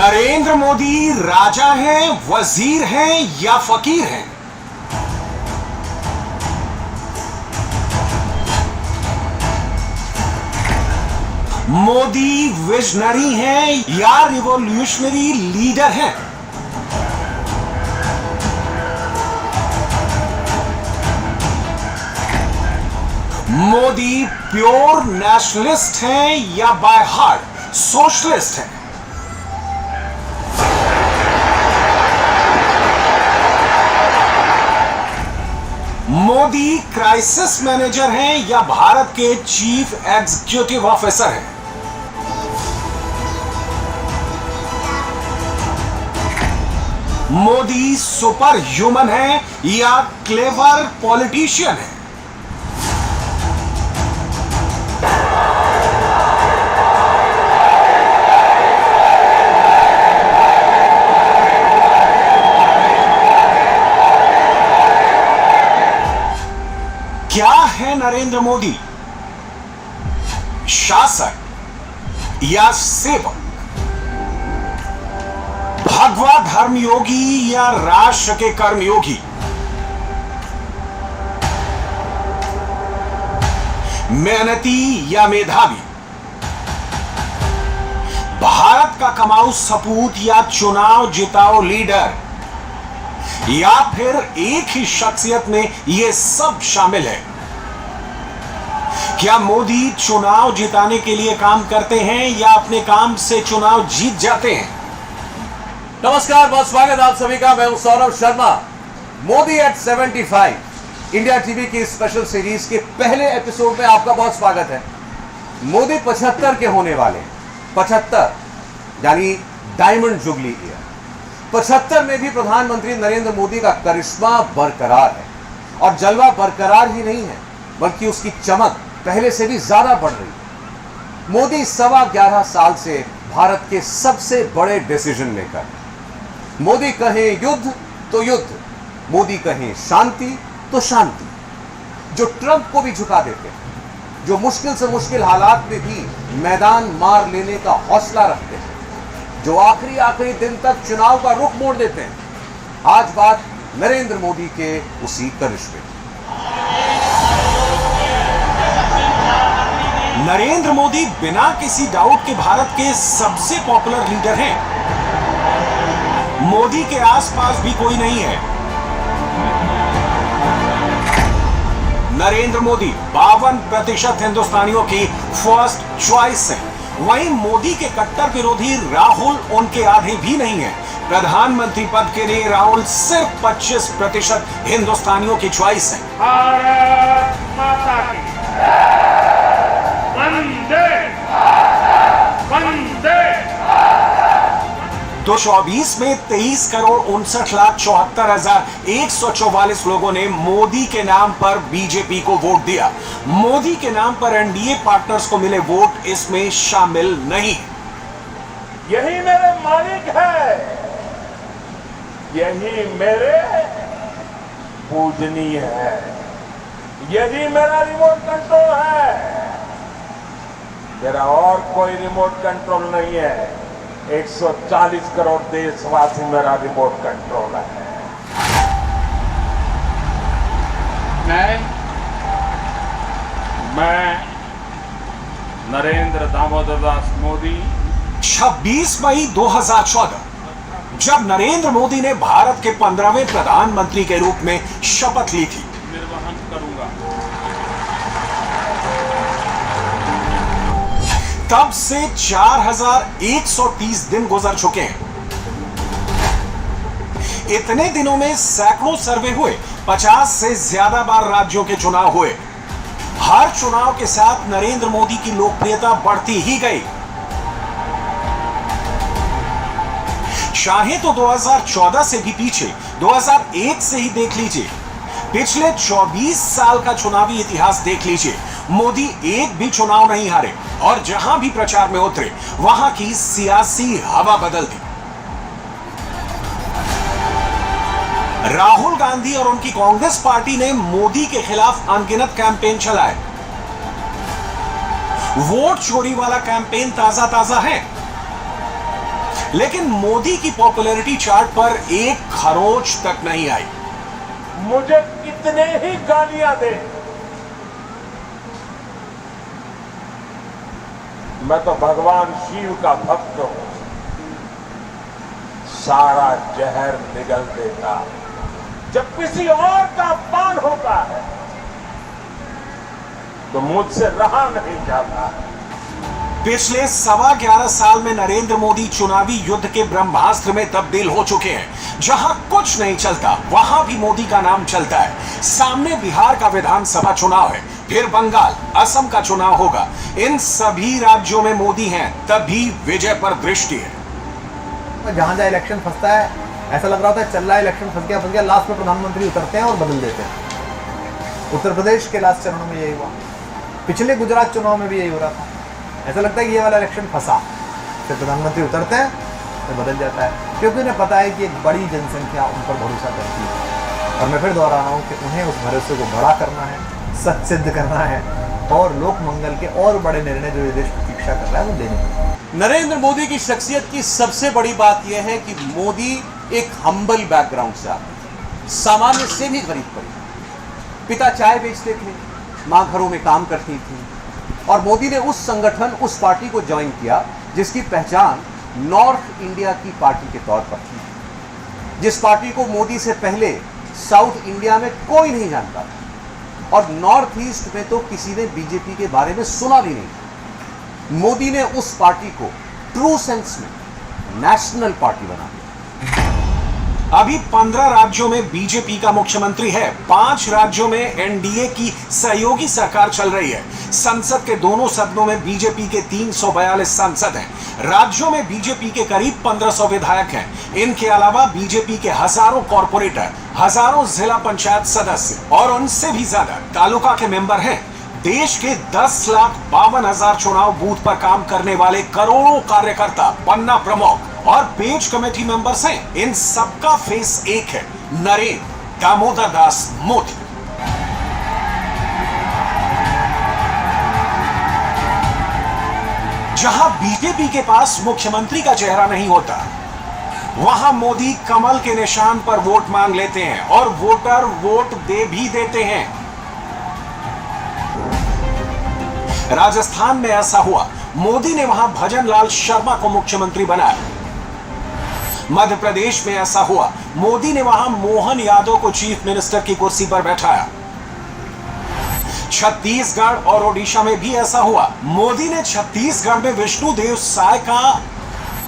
नरेंद्र मोदी राजा हैं, वजीर हैं या फकीर हैं? मोदी विजनरी हैं या रिवॉल्यूशनरी लीडर हैं? मोदी प्योर नेशनलिस्ट हैं या बाय हार्ट सोशलिस्ट हैं? मोदी क्राइसिस मैनेजर हैं या भारत के चीफ एग्जीक्यूटिव ऑफिसर हैं? मोदी सुपर ह्यूमन है या क्लेवर पॉलिटिशियन है? क्या है नरेंद्र मोदी? शासक या सेवक? भगवा धर्मयोगी या राष्ट्र के कर्मयोगी? मेहनती या मेधावी? भारत का कमाऊ सपूत या चुनाव जिताओ लीडर? या फिर एक ही शख्सियत में यह सब शामिल है? क्या मोदी चुनाव जिताने के लिए काम करते हैं या अपने काम से चुनाव जीत जाते हैं? नमस्कार, बहुत स्वागत आप सभी का। मैं हूं Saurabh Sharma. Modi at 75 India TV की स्पेशल सीरीज के पहले एपिसोड में आपका बहुत स्वागत है। मोदी 75 के होने वाले हैं। 75 यानी डायमंड जुबली ईयर। 75 में भी प्रधानमंत्री नरेंद्र मोदी का करिश्मा बरकरार है और जलवा बरकरार ही नहीं है बल्कि उसकी चमक पहले से भी ज्यादा बढ़ रही है। मोदी 11.25 साल से भारत के सबसे बड़े डिसीजन मेकर हैं। मोदी कहें युद्ध तो युद्ध, मोदी कहें शांति तो शांति। जो ट्रंप को भी झुका देते हैं, जो मुश्किल से मुश्किल हालात में भी मैदान मार लेने का हौसला रखते हैं, जो आखिरी दिन तक चुनाव का रुख मोड़ देते हैं। आज बात नरेंद्र मोदी के उसी करिश्मे। नरेंद्र मोदी बिना किसी डाउट के भारत के सबसे पॉपुलर लीडर हैं। मोदी के आसपास भी कोई नहीं है। नरेंद्र मोदी 52% हिंदुस्तानियों की फर्स्ट चॉइस है। वहीं मोदी के कट्टर विरोधी राहुल उनके आधे भी नहीं है। प्रधानमंत्री पद के लिए राहुल सिर्फ 25% हिंदुस्तानियों की चॉइस है। भारत माता की वंदे वंदे। 2024 में 23,59,74,144 लोगों ने मोदी के नाम पर बीजेपी को वोट दिया। मोदी के नाम पर एनडीए पार्टनर्स को मिले वोट इसमें शामिल नहीं। यही मेरे मालिक है, यही मेरे पूजनीय है, यही मेरा रिमोट कंट्रोल है। मेरा और कोई रिमोट कंट्रोल नहीं है। 140 करोड़ देशवासी मेरा रिमोट कंट्रोल है। मैं नरेंद्र दामोदर दास मोदी 26 मई 2014 जब नरेंद्र मोदी ने भारत के 15वें प्रधानमंत्री के रूप में शपथ ली थी, निर्वहन करूंगा। तब से 4130 दिन गुजर चुके हैं। इतने दिनों में सैकड़ों सर्वे हुए, 50 से ज्यादा बार राज्यों के चुनाव हुए। हर चुनाव के साथ नरेंद्र मोदी की लोकप्रियता बढ़ती ही गई। चाहे तो 2014 से भी पीछे 2001 से ही देख लीजिए। पिछले 24 साल का चुनावी इतिहास देख लीजिए। मोदी एक भी चुनाव नहीं हारे और जहां भी प्रचार में उतरे वहां की सियासी हवा बदल दी। राहुल गांधी और उनकी कांग्रेस पार्टी ने मोदी के खिलाफ अनगिनत कैंपेन चलाए। वोट चोरी वाला कैंपेन ताजा ताजा है। लेकिन मोदी की पॉपुलैरिटी चार्ट पर एक खरोच तक नहीं आई। मुझे कितने ही गालियां दे, मैं तो भगवान शिव का भक्त हूं, सारा जहर निगल देता। जब किसी और का अपमान होता है तो मुझसे रहा नहीं जाता। पिछले 11.25 साल में नरेंद्र मोदी चुनावी युद्ध के ब्रह्मास्त्र में तब्दील हो चुके हैं। जहां कुछ नहीं चलता वहां भी मोदी का नाम चलता है। सामने बिहार का विधानसभा चुनाव है, फिर बंगाल, असम का चुनाव होगा। इन सभी राज्यों में मोदी हैं, तभी विजय पर दृष्टि है। जहां जहां इलेक्शन फंसता है, ऐसा लग रहा था चल रहा है इलेक्शन, फंस गया, लास्ट में प्रधानमंत्री उतरते हैं और बदल देते हैं। उत्तर प्रदेश के लास्ट चरणों में यही हुआ, पिछले गुजरात चुनाव में भी यही हो रहा था। ऐसा लगता है कि ये वाला इलेक्शन फंसा, फिर प्रधानमंत्री उतरते हैं फिर बदल जाता है, क्योंकि उन्हें पता है कि एक बड़ी जनसंख्या उन पर भरोसा करती है। और मैं फिर दोहरा रहा हूँ कि उन्हें उस भरोसे को बड़ा करना है, सच सिद्ध करना है और लोक मंगल के और बड़े निर्णय जो ये देश प्रतीक्षा कर रहा है वो देने हैं। नरेंद्र मोदी की शख्सियत की सबसे बड़ी बात यह है कि मोदी एक हम्बल बैकग्राउंड से आते हैं, सामान्य से भी गरीब परिवार। पिता चाय बेचते थे, माँ घरों में काम करती थी और मोदी ने उस संगठन, उस पार्टी को ज्वाइन किया जिसकी पहचान नॉर्थ इंडिया की पार्टी के तौर पर थी, जिस पार्टी को मोदी से पहले साउथ इंडिया में कोई नहीं जानता था और नॉर्थ ईस्ट में तो किसी ने बीजेपी के बारे में सुना भी नहीं। मोदी ने उस पार्टी को ट्रू सेंस में नेशनल पार्टी बना दिया। अभी 15 राज्यों में बीजेपी का मुख्यमंत्री है, 5 राज्यों में एनडीए की सहयोगी सरकार चल रही है। संसद के दोनों सदनों में बीजेपी के 342 सांसद हैं। राज्यों में बीजेपी के करीब 1500 विधायक हैं। इनके अलावा बीजेपी के हजारों कॉर्पोरेटर, हजारों जिला पंचायत सदस्य और उनसे भी ज्यादा तालुका के मेंबर हैं। देश के 10,52,000 चुनाव बूथ पर काम करने वाले करोड़ों कार्यकर्ता, पन्ना प्रमुख और पेज कमेटी मेंबर्स हैं। इन सबका फेस एक है, नरेंद्र दामोदर दास मोदी। जहां बीजेपी के पास मुख्यमंत्री का चेहरा नहीं होता, वहां मोदी कमल के निशान पर वोट मांग लेते हैं और वोटर वोट दे भी देते हैं। राजस्थान में ऐसा हुआ, मोदी ने वहां भजन लाल शर्मा को मुख्यमंत्री बनाया। मध्य प्रदेश में ऐसा हुआ, मोदी ने वहां मोहन यादव को चीफ मिनिस्टर की कुर्सी पर बैठाया। छत्तीसगढ़ और ओडिशा में भी ऐसा हुआ, मोदी ने छत्तीसगढ़ में विष्णुदेव साय का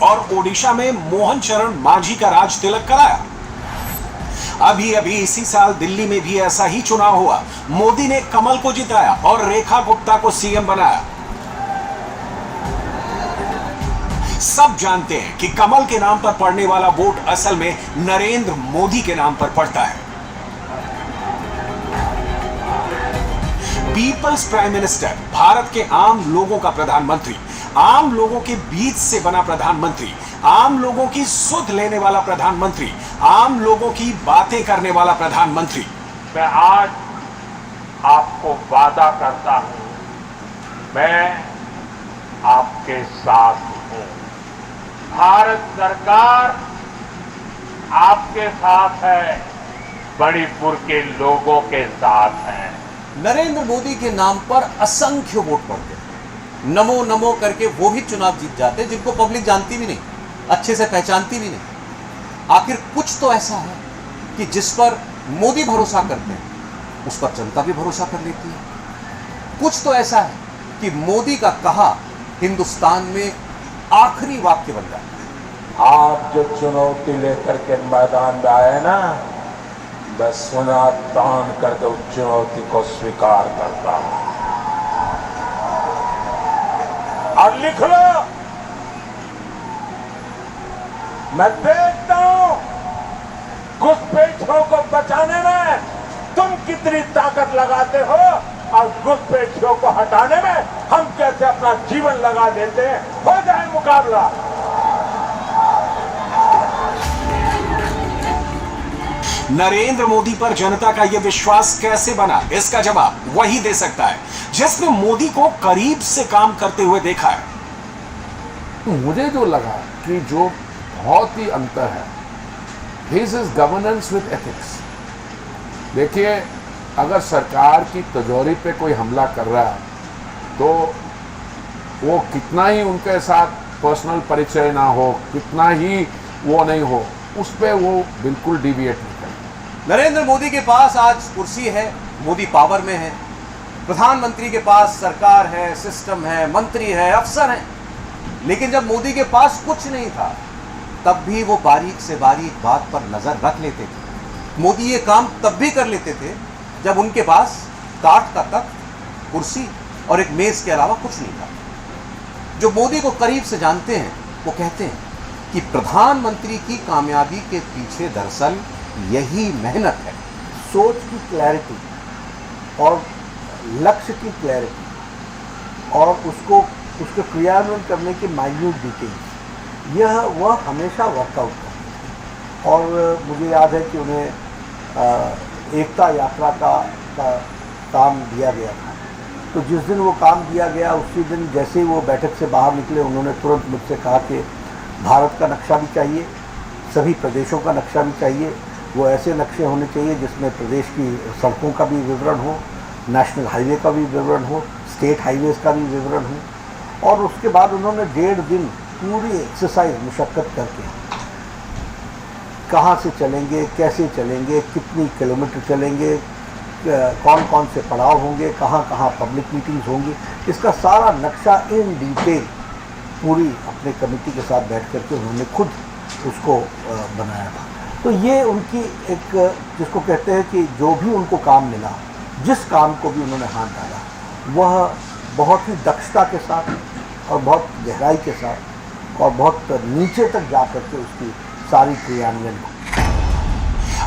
और ओडिशा में मोहन चरण मांझी का राज तिलक कराया। अभी अभी इसी साल दिल्ली में भी ऐसा ही चुनाव हुआ, मोदी ने कमल को जिताया और रेखा गुप्ता को सीएम बनाया। सब जानते हैं कि कमल के नाम पर पड़ने वाला वोट असल में नरेंद्र मोदी के नाम पर पड़ता है। पीपल्स प्राइम मिनिस्टर, भारत के आम लोगों का प्रधानमंत्री, आम लोगों के बीच से बना प्रधानमंत्री, आम लोगों की सुध लेने वाला प्रधानमंत्री, आम लोगों की बातें करने वाला प्रधानमंत्री। मैं आज आपको वादा करता हूं, मैं आपके साथ हूं। भारत सरकार आपके साथ है, मणिपुर के लोगों के साथ है। नरेंद्र मोदी के नाम पर असंख्य वोट पड़ते हैं, नमो नमो करके वो भी चुनाव जीत जाते हैं जिनको पब्लिक जानती भी नहीं, अच्छे से पहचानती भी नहीं। आखिर कुछ तो ऐसा है कि जिस पर मोदी भरोसा करते हैं उस पर जनता भी भरोसा कर लेती है। कुछ तो ऐसा है कि मोदी का कहा हिंदुस्तान में आखिरी वाक्य बन जाता है। आप जो चुनौती लेकर के मैदान में आए ना, मैं सोना तान करके उस चुनौती को स्वीकार करता हूं। और लिख लो, मैं देखता हूं घुसपैठियों को बचाने में तुम कितनी ताकत लगाते हो और घुसपैठियों को हटाने में हम कैसे अपना जीवन लगा देते हैं। हो जाए मुकाबला। नरेंद्र मोदी पर जनता का यह विश्वास कैसे बना, इसका जवाब वही दे सकता है जिसने मोदी को करीब से काम करते हुए देखा है। मुझे जो लगा कि जो बहुत ही अंतर है। His is governance with ethics. देखिए, अगर सरकार की तिजोरी पे कोई हमला कर रहा है तो वो कितना ही उनके साथ पर्सनल परिचय ना हो, कितना ही वो नहीं हो, उस पे वो बिल्कुल डिविएट नहीं करें। नरेंद्र मोदी के पास आज कुर्सी है, मोदी पावर में है, प्रधानमंत्री के पास सरकार है, सिस्टम है, मंत्री है, अफसर हैं, लेकिन जब मोदी के पास कुछ नहीं था तब भी वो बारीक से बारीक बात पर नजर रख लेते थे। मोदी ये काम तब भी कर लेते थे जब उनके पास काठ का तख्त, कुर्सी और एक मेज के अलावा कुछ नहीं था। जो मोदी को करीब से जानते हैं वो कहते हैं कि प्रधानमंत्री की कामयाबी के पीछे दरअसल यही मेहनत है। सोच की क्लैरिटी और लक्ष्य की क्लैरिटी और उसको क्रियान्वयन करने की माइन्यूट डिटेल्स, वह हमेशा वर्कआउट करते हैं। और मुझे याद है कि उन्हें एकता यात्रा का काम दिया गया था, तो जिस दिन वो काम दिया गया उसी दिन जैसे ही वो बैठक से बाहर निकले, उन्होंने तुरंत मुझसे कहा कि भारत का नक्शा भी चाहिए, सभी प्रदेशों का नक्शा भी चाहिए। वो ऐसे नक्शे होने चाहिए जिसमें प्रदेश की सड़कों का भी विवरण हो, नेशनल हाईवे का भी विवरण हो, स्टेट हाईवेज़ का भी विवरण हो। और उसके बाद उन्होंने 1.5 दिन पूरी एक्सरसाइज मुशक्क़त करके कहाँ से चलेंगे, कैसे चलेंगे, कितनी किलोमीटर चलेंगे, कौन कौन से पड़ाव होंगे, कहाँ कहाँ पब्लिक मीटिंग्स होंगी, इसका सारा नक्शा इन डिटेल पूरी अपने कमेटी के साथ बैठ करके उन्होंने खुद उसको बनाया था। तो ये उनकी एक, जिसको कहते हैं कि जो भी उनको काम मिला, जिस काम को भी उन्होंने हाथ डाला, वह बहुत ही दक्षता के साथ और बहुत गहराई के साथ और बहुत नीचे तक जा करके उसकी सारी क्रियान्वयन।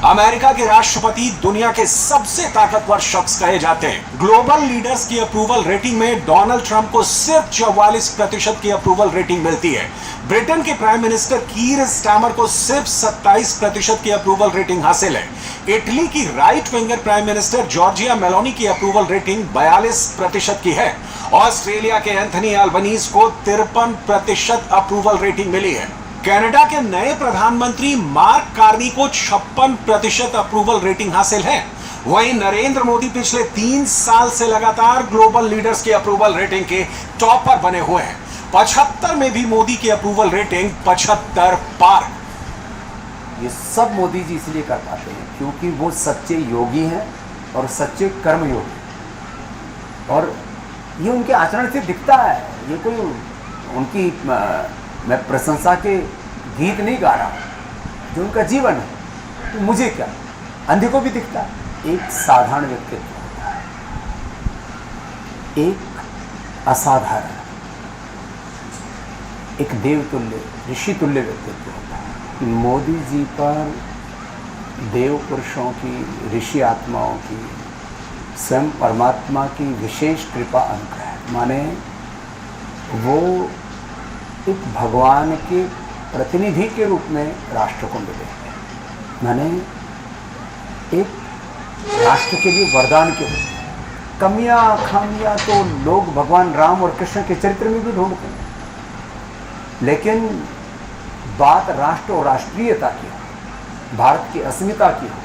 अमेरिका के राष्ट्रपति दुनिया के सबसे ताकतवर शख्स कहे जाते हैं। ग्लोबल लीडर्स की अप्रूवल रेटिंग में डोनाल्ड ट्रंप को सिर्फ 44% की अप्रूवल रेटिंग मिलती है। ब्रिटेन के प्राइम मिनिस्टर कीर स्टामर को सिर्फ 27% की अप्रूवल रेटिंग हासिल है। इटली की right winger prime minister Giorgia Meloni की अप्रूवल रेटिंग 42% की है। ऑस्ट्रेलिया के एंथनी अल्बनीज को 53% अप्रूवल रेटिंग मिली है। कनाडा के नए प्रधानमंत्री मार्क कार्नी को 56% अप्रूवल रेटिंग हासिल है। वहीं नरेंद्र मोदी पिछले 3 साल से लगातार ग्लोबल लीडर्स की अप्रूवल रेटिंग के टॉपर बने हुए हैं। 75 में भी मोदी की अप्रूवल रेटिंग 75 पार। ये सब मोदी जी इसलिए कर पाते हैं क्योंकि वो सच्चे योगी हैं और सच्चे कर्मयोगी, और ये उनके आचरण से दिखता है। ये कोई उनकी मैं प्रशंसा के गीत नहीं गा रहा हूँ, जो उनका जीवन है, तो मुझे क्या, अंधे को भी दिखता है। एक साधारण व्यक्तित्व होता है, एक असाधारण, एक देवतुल्य, ऋषि तुल्य व्यक्तित्व होता है। मोदी जी पर देव पुरुषों की, ऋषि आत्माओं की, स्वयं परमात्मा की विशेष कृपा अनुग्रह है। माने वो एक भगवान के प्रतिनिधि के रूप में राष्ट्र को मिले, माने एक राष्ट्र के लिए वरदान के रूप में। कमियां खामियां तो लोग भगवान राम और कृष्ण के चरित्र में भी ढूंढते हैं, लेकिन बात राष्ट्र और राष्ट्रीयता की हो, भारत की अस्मिता की हो,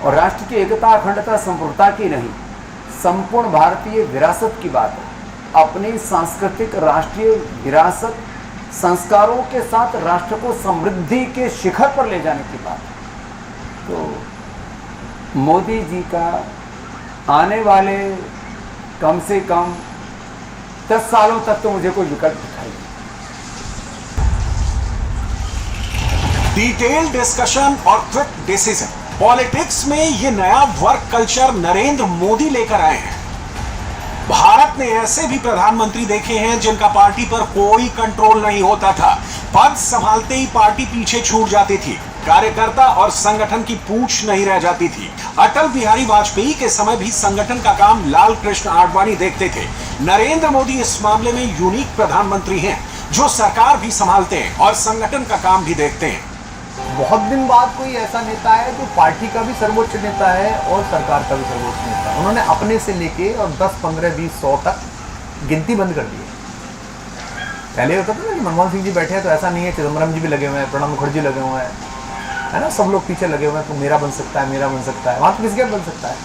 और राष्ट्र की एकता, अखंडता, संप्रभुता की नहीं, संपूर्ण भारतीय विरासत की बात है। अपनी सांस्कृतिक राष्ट्रीय विरासत, संस्कारों के साथ राष्ट्र को समृद्धि के शिखर पर ले जाने की बात है। तो मोदी जी का आने वाले कम से कम 10 सालों तक तो मुझे कोई विकल्प दिखाई नहीं। डिटेल डिस्कशन और क्विक डिसीजन, पॉलिटिक्स में ये नया वर्क कल्चर नरेंद्र मोदी लेकर आए हैं। भारत ने ऐसे भी प्रधानमंत्री देखे हैं जिनका पार्टी पर कोई कंट्रोल नहीं होता था। पद संभालते ही पार्टी पीछे छूट जाती थी, कार्यकर्ता और संगठन की पूछ नहीं रह जाती थी। अटल बिहारी वाजपेयी के समय भी संगठन का काम लाल कृष्ण आडवाणी देखते थे। नरेंद्र मोदी इस मामले में यूनिक प्रधानमंत्री हैं, जो सरकार भी संभालते हैं और संगठन का काम भी देखते हैं। बहुत दिन बाद कोई ऐसा नेता है जो पार्टी का भी सर्वोच्च नेता है और सरकार का भी सर्वोच्च नेता है। उन्होंने अपने से लेके और 10, 15, 20, 100 तक गिनती बंद कर दी है। पहले होता था ना कि मनमोहन सिंह जी बैठे हैं तो ऐसा नहीं है, चिदम्बरम जी भी लगे हुए हैं, प्रणब मुखर्जी लगे हुए हैं, है ना, सब लोग पीछे लगे हुए हैं, तो मेरा बन सकता है, मेरा बन सकता है, वहाँ तो किसके बन सकता है।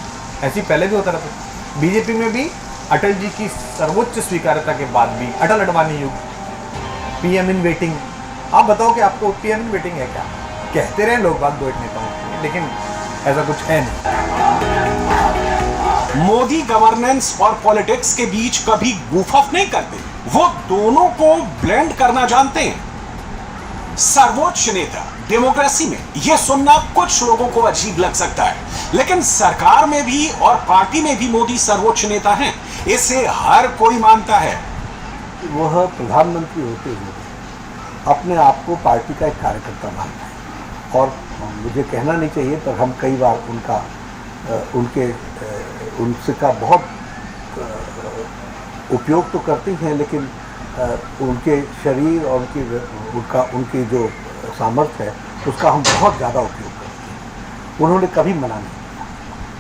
ऐसे ही पहले भी होता रहता। बीजेपी में भी अटल जी की सर्वोच्च स्वीकार्यता के बाद भी अटल अडवाणी युग, पीएम इन वेटिंग। आप बताओ कि आपको पीएम इन वेटिंग है क्या? कहते रहे लोग बात 2 एक नेताओं की, लेकिन ऐसा कुछ है नहीं। मोदी गवर्नेंस और पॉलिटिक्स के बीच कभी गुफअप नहीं करते, वो दोनों को ब्लेंड करना जानते हैं। सर्वोच्च नेता डेमोक्रेसी में यह सुनना कुछ लोगों को अजीब लग सकता है, लेकिन सरकार में भी और पार्टी में भी मोदी सर्वोच्च नेता हैं, इसे हर कोई मानता है। वह प्रधानमंत्री होते हुए अपने आप को पार्टी का एक कार्यकर्ता मानता है, और मुझे कहना नहीं चाहिए पर हम कई बार उनसे का बहुत उपयोग तो करते हैं, लेकिन उनके शरीर और उनकी जो सामर्थ्य है उसका हम बहुत ज़्यादा उपयोग करते हैं। उन्होंने कभी मना नहीं किया,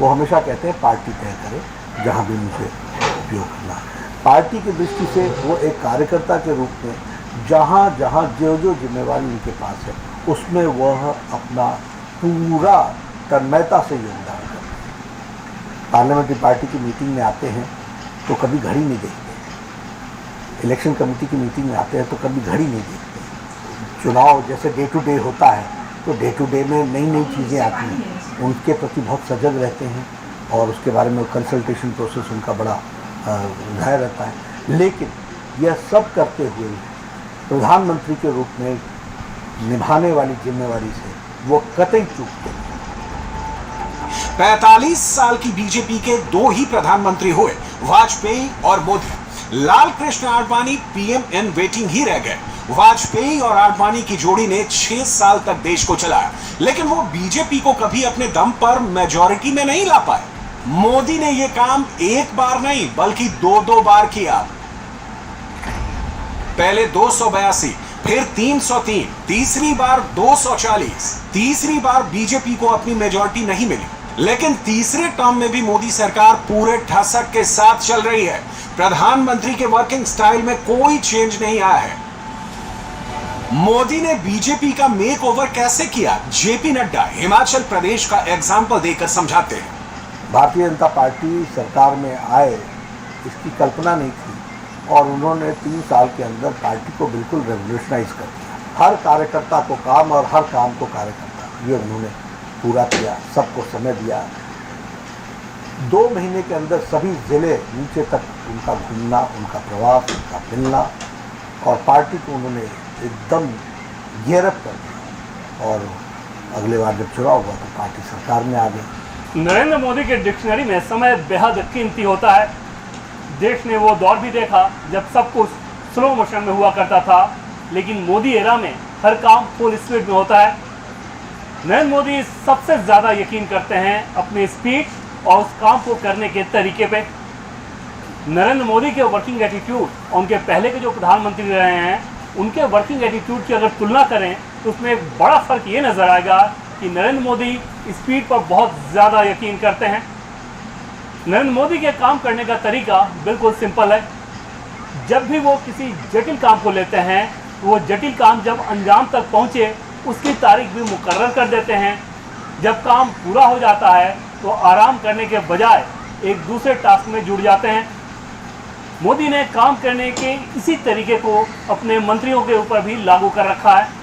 वो हमेशा कहते हैं पार्टी तय करे जहाँ भी मुझे उपयोग करना। पार्टी की दृष्टि से वो एक कार्यकर्ता के रूप में जहाँ जहाँ जो जिम्मेवारी उनके पास है उसमें वह अपना पूरा तन्मयता से योगदान करते हैं। पार्लियामेंट्री पार्टी की मीटिंग में आते हैं तो कभी घड़ी नहीं देखते, इलेक्शन कमेटी की मीटिंग में आते हैं तो कभी घड़ी नहीं देखते। चुनाव जैसे डे टू डे होता है तो डे टू डे में नई नई चीज़ें आती हैं, उनके प्रति बहुत सजग रहते हैं और उसके बारे में कंसल्टेशन प्रोसेस उनका बड़ा गहरा रहता है। लेकिन यह सब करते हुए प्रधानमंत्री के रूप में निभाने वाली जिम्मेवारी से वो कतई चूकते नहीं। 45 साल की बीजेपी के 2 ही प्रधानमंत्री हुए, वाजपेयी और Modi. Lal Krishna Advani PM in waiting ही रह गए। वाजपेयी और आडवाणी की जोड़ी ने 6 साल तक देश को चलाया, लेकिन वो बीजेपी को कभी अपने दम पर मेजॉरिटी में नहीं ला पाए। मोदी ने यह काम एक बार नहीं बल्कि 2 बार किया। पहले 282, फिर 303, तीसरी बार 240। तीसरी बार बीजेपी को अपनी मेजॉरिटी नहीं मिली, लेकिन तीसरे टर्म में भी मोदी सरकार पूरे ठसक के साथ चल रही है। प्रधानमंत्री के वर्किंग स्टाइल में कोई चेंज नहीं आया है। मोदी ने बीजेपी का मेक ओवर कैसे किया, जेपी नड्डा हिमाचल प्रदेश का एग्जाम्पल देकर समझाते हैं। भारतीय जनता पार्टी सरकार में आए इसकी कल्पना नहीं थी और उन्होंने 3 साल के अंदर पार्टी को बिल्कुल रेवोल्यूशनाइज कर दिया। हर कार्यकर्ता को काम और हर काम को कार्यकर्ता, ये उन्होंने पूरा किया, सबको समय दिया। 2 महीने के अंदर सभी जिले नीचे तक उनका घूमना, उनका प्रवास, उनका मिलना, और पार्टी को उन्होंने एकदम गियरअप कर दिया। और अगले बार जब चुनाव हुआ तो पार्टी सरकार में आ गई। नरेंद्र मोदी के डिक्शनरी में समय बेहद कीमती होता है। देश ने वो दौर भी देखा जब सब कुछ स्लो मोशन में हुआ करता था, लेकिन मोदी एरा में हर काम फुल स्पीड में होता है। नरेंद्र मोदी सबसे ज़्यादा यकीन करते हैं अपनी स्पीड और उस काम को करने के तरीके पे। नरेंद्र मोदी के वर्किंग एटीट्यूड और उनके पहले के जो प्रधानमंत्री रहे हैं उनके वर्किंग एटीट्यूड की अगर तुलना करें तो उसमें एक बड़ा फ़र्क ये नज़र आएगा कि नरेंद्र मोदी स्पीड पर बहुत ज़्यादा यकीन करते हैं। नरेंद्र मोदी के काम करने का तरीका बिल्कुल सिंपल है। जब भी वो किसी जटिल काम को लेते हैं तो वो जटिल काम जब अंजाम तक पहुँचे उसकी तारीख भी मुकर्रर कर देते हैं। जब काम पूरा हो जाता है तो आराम करने के बजाय एक दूसरे टास्क में जुड़ जाते हैं। मोदी ने काम करने के इसी तरीके को अपने मंत्रियों के ऊपर भी लागू कर रखा है।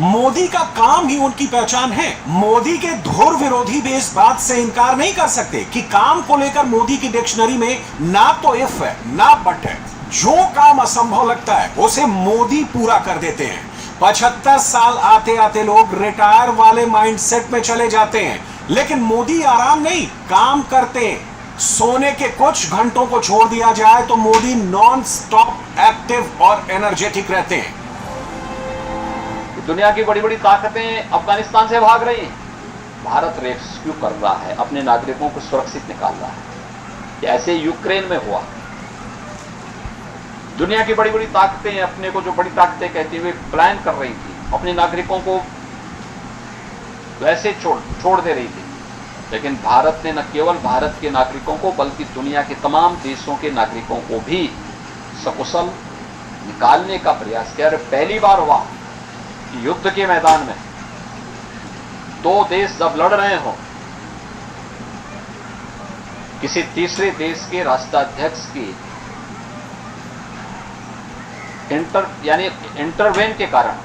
मोदी का काम ही उनकी पहचान है। मोदी के धुर विरोधी भी इस बात से इनकार नहीं कर सकते कि काम को लेकर मोदी की डिक्शनरी में ना तो इफ है ना बट है। जो काम असंभव लगता है उसे मोदी पूरा कर देते हैं। 75 साल आते आते लोग रिटायर वाले माइंडसेट में चले जाते हैं, लेकिन मोदी आराम नहीं, काम करते हैं। सोने के कुछ घंटों को छोड़ दिया जाए तो मोदी नॉन स्टॉप एक्टिव और एनर्जेटिक रहते हैं। दुनिया की बड़ी बड़ी ताकतें अफगानिस्तान से भाग रही हैं, भारत रेस्क्यू कर रहा है, अपने नागरिकों को सुरक्षित निकाल रहा है। ऐसे यूक्रेन में हुआ। दुनिया की बड़ी बड़ी ताकतें अपने को जो बड़ी ताकतें कहती हुए प्लान कर रही थी, अपने नागरिकों को वैसे छोड़ दे रही थी, लेकिन भारत ने न केवल भारत के नागरिकों को बल्कि दुनिया के तमाम देशों के नागरिकों को भी सकुशल निकालने का प्रयास किया। और पहली बार हुआ कि युद्ध के मैदान में दो देश जब लड़ रहे हों, किसी तीसरे देश के राष्ट्राध्यक्ष की इंटरवेन के कारण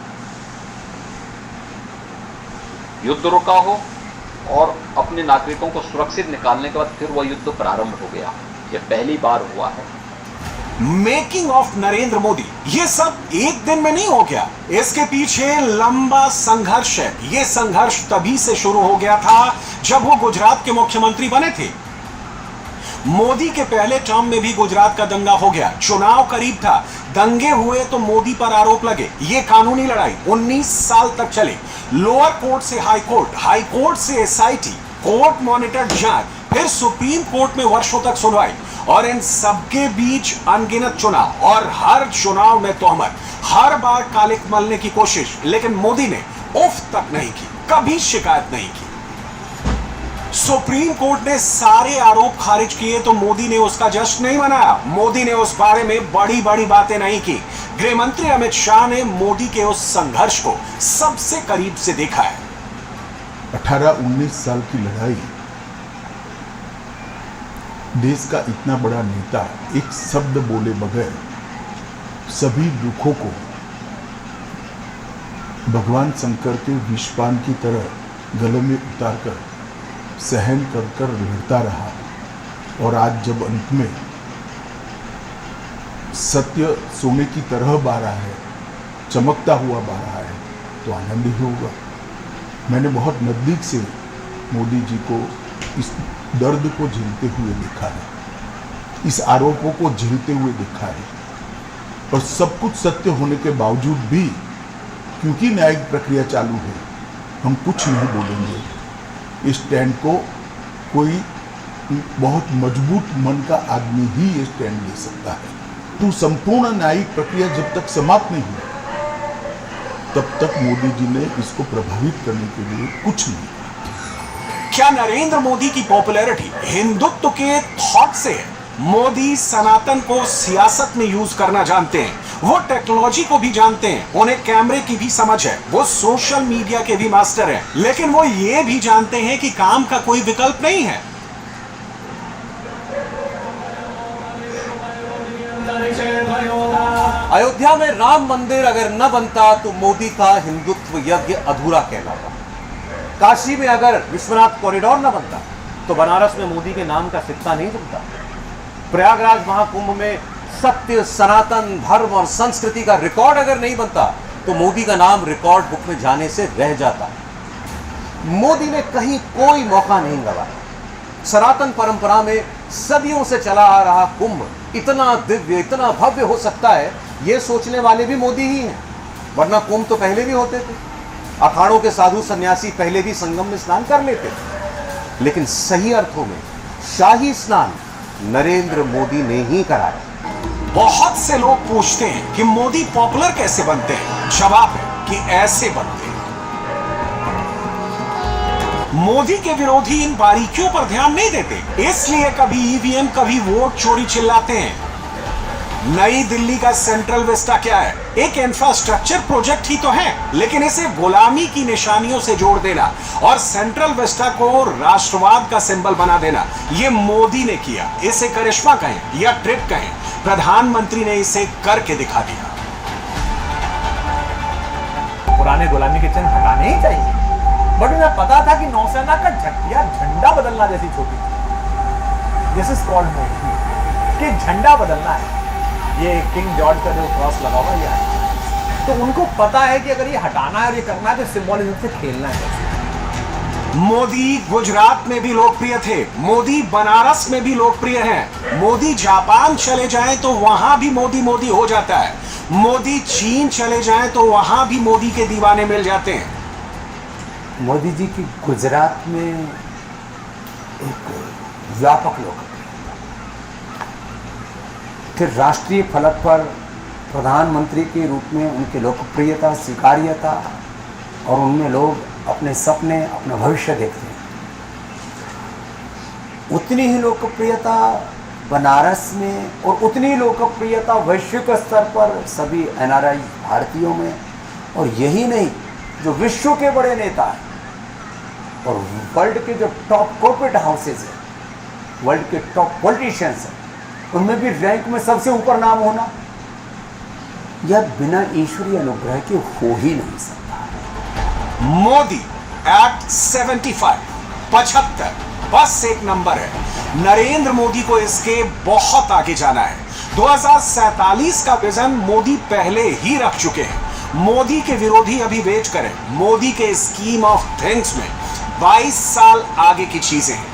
युद्ध रुका हो और अपने नागरिकों को सुरक्षित निकालने के बाद फिर वह युद्ध प्रारंभ हो गया। यह पहली बार हुआ है। मेकिंग ऑफ नरेंद्र मोदी, ये सब एक दिन में नहीं हो गया, इसके पीछे लंबा संघर्ष है। ये संघर्ष तभी से शुरू हो गया था जब वो गुजरात के मुख्यमंत्री बने थे। मोदी के पहले टर्म में भी गुजरात का दंगा हो गया, चुनाव करीब था, दंगे हुए तो मोदी पर आरोप लगे। ये कानूनी लड़ाई 19 साल तक चली, लोअर कोर्ट से हाई कोर्ट, हाई कोर्ट से एसआईटी, कोर्ट मॉनिटर्ड जांच, फिर सुप्रीम कोर्ट में वर्षों तक सुनवाई, और इन सबके बीच अनगिनत चुनाव, और हर चुनाव में तोहमत, हर बार कालिक मलने की कोशिश, लेकिन मोदी ने उफ तक नहीं की, कभी शिकायत नहीं की। सुप्रीम कोर्ट ने सारे आरोप खारिज किए तो मोदी ने उसका जश्न नहीं मनाया। मोदी ने उस बारे में बड़ी बड़ी बातें नहीं की। गृह मंत्री अमित शाह ने मोदी के उस संघर्ष को सबसे करीब से देखा है। 18-19 साल की लड़ाई, देश का इतना बड़ा नेता एक शब्द बोले बगैर सभी दुखों को भगवान शंकर के विषपान की तरह गले में उतारकर सहन कर कर लड़ता रहा, और आज जब अंत में सत्य सोने की तरह बारा है, चमकता हुआ बारा है, तो आनंद ही होगा। मैंने बहुत नज़दीक से मोदी जी को इस दर्द को झेलते हुए देखा है, इस आरोपों को झेलते हुए देखा है, और सब कुछ सत्य होने के बावजूद भी क्योंकि न्यायिक प्रक्रिया चालू है, हम कुछ नहीं बोलेंगे। इस स्टैंड को कोई बहुत मजबूत मन का आदमी ही ये स्टैंड ले सकता है। तो संपूर्ण न्यायिक प्रक्रिया जब तक समाप्त नहीं हुई तब तक मोदी जी ने इसको प्रभावित करने के लिए कुछ नहीं किया। क्या नरेंद्र मोदी की पॉपुलैरिटी हिंदुत्व के थॉट से है? मोदी सनातन को सियासत में यूज करना जानते हैं, वो टेक्नोलॉजी को भी जानते हैं, उन्हें कैमरे की भी समझ है, वो सोशल मीडिया के भी मास्टर हैं, लेकिन वो ये भी जानते हैं कि काम का कोई विकल्प नहीं है। अयोध्या में राम मंदिर अगर न बनता तो मोदी का हिंदुत्व यज्ञ अधूरा कहलाता। काशी में अगर विश्वनाथ कॉरिडोर न बनता तो बनारस में मोदी के नाम का सिक्का नहीं बनता। प्रयागराज महाकुंभ में सत्य, सनातन, धर्म और संस्कृति का रिकॉर्ड अगर नहीं बनता तो मोदी का नाम रिकॉर्ड बुक में जाने से रह जाता। मोदी ने कहीं कोई मौका नहीं गवाया। सनातन परंपरा में सदियों से चला आ रहा कुंभ इतना दिव्य, इतना भव्य हो सकता है, यह सोचने वाले भी मोदी ही हैं। वरना कुंभ तो पहले भी होते थे, अखाड़ों के साधु सन्यासी पहले भी संगम में स्नान कर लेते थे, लेकिन सही अर्थों में शाही स्नान नरेंद्र मोदी ने ही कराया। बहुत से लोग पूछते हैं कि मोदी पॉपुलर कैसे बनते हैं? जवाब है कि ऐसे बनते हैं। मोदी के विरोधी इन बारीकियों पर ध्यान नहीं देते, इसलिए कभी ईवीएम, कभी वोट चोरी चिल्लाते हैं। नई दिल्ली का सेंट्रल विस्टा क्या है? एक इंफ्रास्ट्रक्चर प्रोजेक्ट ही तो है, लेकिन इसे गुलामी की निशानियों से जोड़ देना और सेंट्रल विस्टा को राष्ट्रवाद का सिंबल बना देना, यह मोदी ने किया। इसे करिश्मा कहें या ट्रिक कहें, प्रधानमंत्री ने इसे करके दिखा दिया। पुराने गुलामी के चिन्ह हटाने ही चाहिए, बट उन्हें पता था कि नौसेना का झंडा बदलना जैसी छोटी चीज, दिस इज कॉल्ड मोदी, कि झंडा बदलना है। ये किंग जॉर्ज का जो क्रॉस लगा हुआ है, तो उनको पता है कि अगर ये हटाना है और ये करना है तो सिंबॉलिज्म से खेलना है। मोदी गुजरात में भी लोकप्रिय थे, मोदी बनारस में भी लोकप्रिय हैं, मोदी जापान चले जाएं तो वहां भी मोदी मोदी हो जाता है, मोदी चीन चले जाएं तो वहां भी मोदी के दीवाने मिल जाते हैं। मोदी जी की गुजरात में एक व्यापक लोकप्रियता, फिर राष्ट्रीय फलक पर प्रधानमंत्री के रूप में उनकी लोकप्रियता, स्वीकार्यता, और उनमें लोग अपने सपने, अपना भविष्य देखते हैं। उतनी ही लोकप्रियता बनारस में और उतनी लोकप्रियता वैश्विक स्तर पर सभी एनआरआई भारतीयों में, और यही नहीं जो विश्व के बड़े नेता हैं और वर्ल्ड के जो टॉप कॉर्पोरेट हाउसेज हैं, वर्ल्ड के टॉप पॉलिटिशियंस हैं, उनमें भी रैंक में सबसे ऊपर नाम होना, यह बिना ईश्वरीय अनुग्रह के हो ही नहीं सकता। मोदी एट 75 बस एक नंबर है। नरेंद्र मोदी को इसके बहुत आगे जाना है। 2047 का विजन मोदी पहले ही रख चुके हैं। मोदी के विरोधी अभी वेट करें। मोदी के स्कीम ऑफ थिंग्स में 22 साल आगे की चीजें हैं।